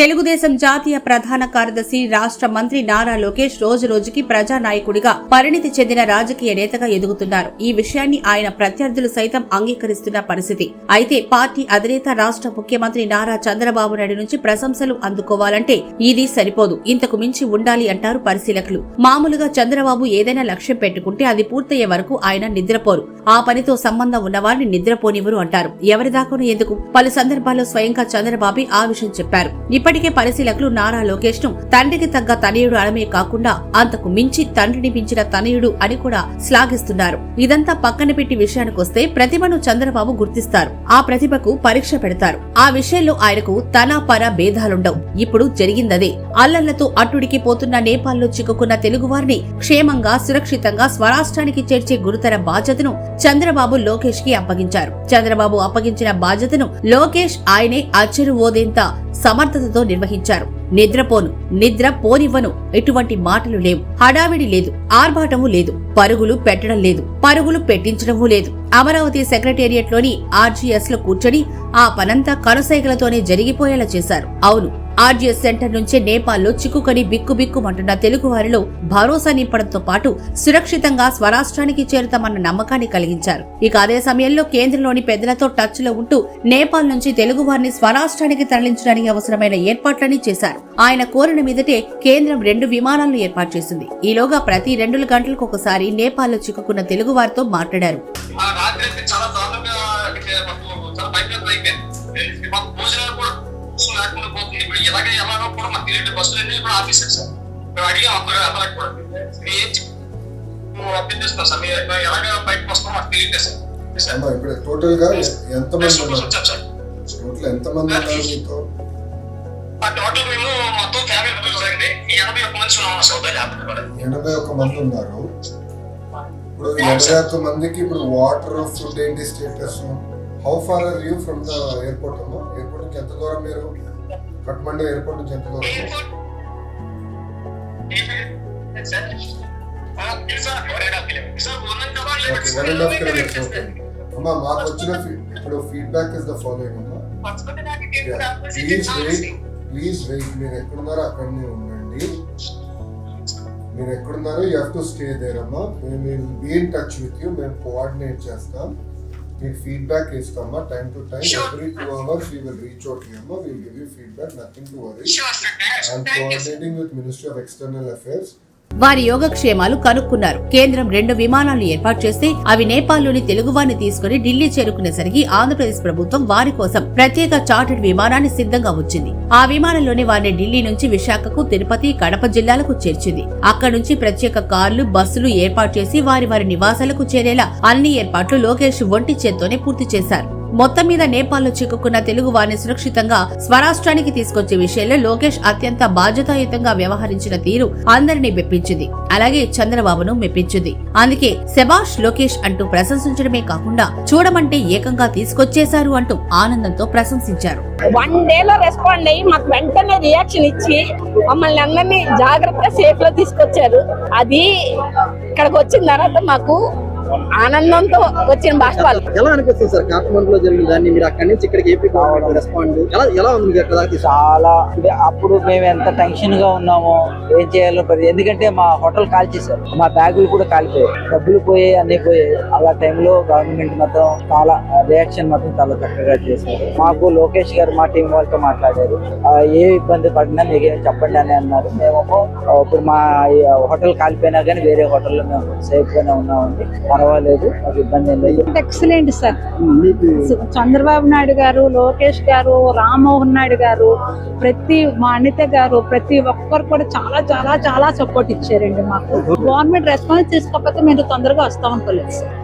తెలుగుదేశం జాతీయ ప్రధాన కార్యదర్శి రాష్ట్ర మంత్రి నారా లోకేష్ రోజు రోజుకి ప్రజానాయకుడిగా పరిణితి చెందిన రాజకీయ నేతగా ఎదుగుతున్నారు. ఈ విషయాన్ని ఆయన ప్రత్యర్థులు సైతం అంగీకరిస్తున్న పరిస్థితి. అయితే పార్టీ అధినేత రాష్ట్ర ముఖ్యమంత్రి నారా చంద్రబాబు నాయుడు నుంచి ప్రశంసలు అందుకోవాలంటే ఇది సరిపోదు, ఇంతకు మించి ఉండాలి అంటారు పరిశీలకులు. మామూలుగా చంద్రబాబు ఏదైనా లక్ష్యం పెట్టుకుంటే అది పూర్తయ్యే వరకు ఆయన నిద్రపోరు. ఆ పనితో సంబంధం ఉన్నవారిని నిద్రపోనివ్వరు అంటారు. ఎవరిదాకాను ఎందుకు? పలు సందర్భాల్లో స్వయంగా చంద్రబాబు ఆ విషయం చెప్పారు. ఇప్పటికే పరిశీలకులు నారా లోకేష్ ను తండ్రికి తగ్గ తనయుడు అనమే కాకుండా అంతకు మించి తండ్రిని మించిన తనయుడు అని కూడా శ్లాఘిస్తున్నారు. ఇదంతా పక్కన పెట్టి విషయానికొస్తే ప్రతిభను చంద్రబాబు గుర్తిస్తారు. ఆ ప్రతిభకు పరీక్ష పెడతారు. ఆ విషయంలో ఆయనకు తన పర భేదాలుండవు. ఇప్పుడు జరిగిందదే. అల్లర్లతో అట్టుడికి పోతున్న నేపాల్లో చిక్కుకున్న తెలుగువారిని క్షేమంగా సురక్షితంగా స్వరాష్ట్రానికి చేర్చే గురుతర బాధ్యతను చంద్రబాబు లోకేష్ కి అప్పగించారు. చంద్రబాబు అప్పగించిన బాధ్యతను లోకేష్ ఆయనే అచ్చెరు ఓదేంత సమర్థతతో నిర్వహించారు. నిద్రపోను, నిద్ర పోనివ్వను, ఎటువంటి మాటలు లేవు. హడావిడి లేదు, ఆర్భాటము లేదు, పరుగులు పెట్టడం లేదు, పరుగులు పెట్టించడమూ లేదు. అమరావతి సెక్రటేరియట్ లోని ఆర్జీఎస్ లో కూర్చొని ఆ పనంతా కనుసైగలతోనే జరిగిపోయేలా చేశారు. అవును, ఆర్జీఎస్ సెంటర్ నుంచే నేపాల్లో చిక్కుకొని బిక్కుబిక్కుమంటున్న తెలుగువారిలో భరోసా నింపడంతో పాటు సురక్షితంగా స్వరాష్ట్రానికి చేరుతామన్న నమ్మకాన్ని కలిగించారు. ఇక అదే సమయంలో కేంద్రంలోని పెద్దలతో టచ్ లో ఉంటూ నేపాల్ నుంచి తెలుగువారిని స్వరాష్ట్రానికి తరలించడానికి అవసరమైన ఏర్పాట్లన్నీ చేశారు. ఆయన కోరిన మీదటే కేంద్రం 2 విమానాలను ఏర్పాటు చేసింది. ఈలోగా ప్రతి 2 గంటలకు ఒకసారి నేపాల్లో చిక్కుకున్న తెలుగు వారితో మాట్లాడారు. టోటల్ మేము మొత్తం ఫ్యామిలీ మెంబర్స్ అండి 81 మంది ఉన్నాము సౌదీ అరేబియాలో. 81 మంది ఉన్నారు. ఇప్పుడు 81 మందికి ఇప్పుడు వాటర్, ఫుడ్ ఏంటి status? How far are you from the airport అమ్మా? ఎయిర్పోర్ట్ నుంచి ఎంత దూరం మీరు? కఠ్మండు ఎయిర్పోర్ట్ నుంచి ఎంత దూరం? అమ్మా మాకు వచ్చిన ఇప్పుడు ఫీడ్బ్యాక్ ఇస్ ద ఫాలోయింగ్ అమ్మా. Please wait. మీరు ఎక్కడున్నారో అక్కడనే ఉండండి. మీరు ఎక్కడున్నారో you have to stay there అమ్మా. మేము will be in touch with you. మేము కోఆర్డినేట్ చేస్తాం, మీకు ఫీడ్బ్యాక్ ఇస్తామా. Time to time every 2 hours we will reach out to you అమ్మా. we will give you feedback, nothing to worry. I'm coordinating with Ministry of External Affairs. వారి యోగక్షేమాలు కనుక్కున్నారు. కేంద్రం 2 విమానాలను ఏర్పాటు చేస్తే అవి నేపాల్లోని తెలుగువారిని తీసుకుని ఢిల్లీ చేరుకునేసరికి ఆంధ్రప్రదేశ్ ప్రభుత్వం వారి కోసం ప్రత్యేక చార్టర్డ్ విమానాన్ని సిద్ధంగా ఉంచింది. ఆ విమానంలోని వారిని ఢిల్లీ నుంచి విశాఖకు, తిరుపతి, కడప జిల్లాలకు చేర్చింది. అక్కడి నుంచి ప్రత్యేక కార్లు, బస్సులు ఏర్పాటు చేసి వారి వారి నివాసాలకు చేరేలా అన్ని ఏర్పాట్లు లోకేష్ ఒంటి చేత్తోనే పూర్తి చేశారు. మొత్తం మీద నేపాల్లో చిక్కుకున్న తెలుగు వారిని సురక్షితంగా స్వరాష్ట్రానికి తీసుకొచ్చే విషయంలో లోకేష్ అత్యంత బాధ్యతాయుతంగా వ్యవహరించిన తీరు అందరినీ మెప్పించింది. అలాగే చంద్రబాబును మెప్పించింది. అందుకే శభాష్ లోకేష్ అంటూ ప్రశంసించడమే కాకుండా చూడమంటే ఏకంగా తీసుకొచ్చేశారు అంటూ ఆనందంతో ప్రశంసించారు. 1 డేలో రెస్పాండ్ అయ్యి మాకు వెంటనే రియాక్షన్ ఇచ్చి మమ్మల్ని అందరినీ జాగ్రత్తగా సేఫ్ లో తీసుకొచ్చారు. అది ఇక్కడికి వచ్చిన తర్వాత మాకు ఆనందంతో వచ్చిన బాష్పాలు. ఎలా అనిపిస్తుంది సార్ కాఠ్మండూలో జరిగిన దాన్ని? మీరు అక్కడి నుంచి ఇక్కడికి ఏపీ గవర్నమెంట్ రెస్పాండ్ ఎలా ఉంది? చాలా. అప్పుడు మేము ఎంత టెన్షన్ గా ఉన్నామో, ఏం చేయాలో ఎందుకంటే మా హోటల్ కాల్ చేశారు, మా బ్యాగులు కూడా కాలిపోయాయి, డబ్బులు పోయాయి, అన్ని పోయాయి. అలా టైంలో గవర్నమెంట్ మొత్తం చాలా రియాక్షన్ మాత్రం చాలా చక్కగా చేశారు. మాకు లోకేష్ గారు మా టీం వాళ్ళతో మాట్లాడారు. ఏ ఇబ్బంది పడినా మీకు చెప్పండి అని అన్నారు. మేము ఇప్పుడు మా హోటల్ కాలిపోయినా కానీ వేరే హోటల్లో మేము సేఫ్ గానే ఉన్నామండి. పర్వాలేదు, మాకు ఇబ్బంది ఏం లేదు. Excellent sir. చంద్రబాబు నాయుడు గారు, లోకేష్ గారు, రామ్మోహన్ నాయుడు గారు, మా అనిత గారు, ప్రతి ఒక్కరు కూడా చాలా చాలా చాలా సపోర్ట్ ఇచ్చారండి మాకు. గవర్నమెంట్ రెస్పాన్స్ తీసుకోకపోతే మేము తొందరగా వస్తాం అనుకోలేదు సార్.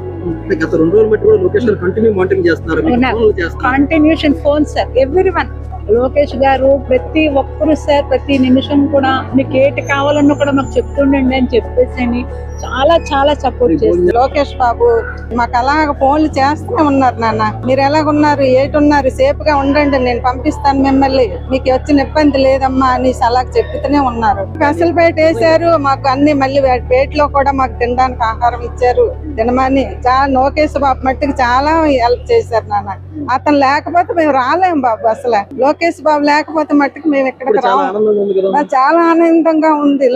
గత 2 రోజులు బట్టి కూడా లోకేష్ గారు కంటిన్యూ మానిటరింగ్ చేస్తున్నారు. Continuation phone sir everyone. Lokesh గారు ప్రతి ఒక్కరు సార్ ప్రతి నిమిషం కూడా మీకు ఏటి కావాలన్నా కూడా మాకు చెప్తుండండి అని చెప్పేసి చాలా చాలా సపోర్ట్ చేస్తారు. లోకేష్ బాబు మాకు అలాగ ఫోన్లు చేస్తూనే ఉన్నారు. నాన్న మీరు ఎలాగున్నారు, ఏటున్నారు, సేఫ్ గా ఉండండి, నేను పంపిస్తాను మిమ్మల్ని, మీకు వచ్చిన ఇబ్బంది లేదమ్మా అని అలాగ చెప్తూనే ఉన్నారు. స్పెషల్ పేట వేసారు మాకు అన్ని. మళ్ళీ పేటలో కూడా మాకు తినడానికి ఆహారం ఇచ్చారు తినమని. లోకేష్ బాబు మట్టికి చాలా హెల్ప్ చేశారు నాన్న. అతను లేకపోతే మేము రాలేము బాబు. అసలు లోకేష్ బాబు లేకపోతే మట్టుకు మేము ఇప్పుడు ఎక్కడికి చాలా రాము. ఆనందంగా ఉంది కదా. నాకు చాలా ఆనందంగా ఉంది.